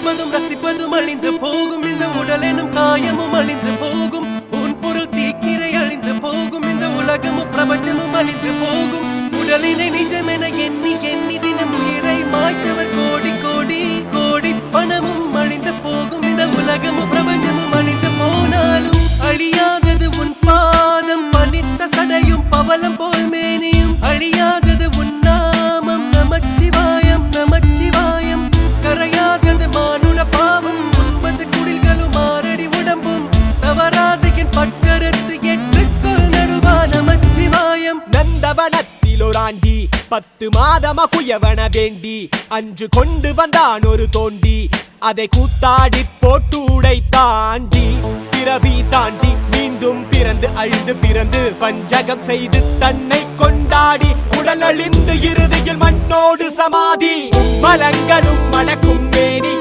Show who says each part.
Speaker 1: ருசிப்பதும் ரசிப்பதும் அழிந்து போகும் இந்த உடல் எனும் காயமும் அழிந்து போகும் உன் பொருள் தீக்கிரை அழிந்து போகும் இந்த உலகமும் பிரபஞ்சமும் அழிந்து போகும் உடலினை நிஜமென எண்ணி எண்ணி தினம் உயிரை மாய்த்தவர் கோடி கோடி கோடி பணமும் அழிந்து போகும் இந்த உலகமும் பிரபஞ்சமும் அழிந்து போனாலும் அழியாதது உன் பாதம் பனித்த சடையும் பவளம் போல் மேனியும் அழியாதது உன் நாமம் நமச்சிவாயம் நமச்சிவாயம் கரையாதது மானுட பாவம் 9 குடில்களும் 6 அடி உடம்பும் தவறாது என் பட்டறுத்து ஏற்றுக்கொள் நடுவா நமச்சிவாயம்
Speaker 2: நந்தவனத்தில் ஒரு ஆண்டி 10 மாதமா குயவன வேண்டி அன்று கொண்டு வந்தான் ஒரு தோண்டி அதை கூத்தாடி போட்டு உடை தாண்டி பிறவி தாண்டி மீண்டும் பிறந்து அழுது பிறந்து பஞ்சகம் செய்து தன்னை கொண்டாடி உடல் அழிந்து இறுதியில் மண்ணோடு சமாதி மலங்களும் மணக்கும் மேனி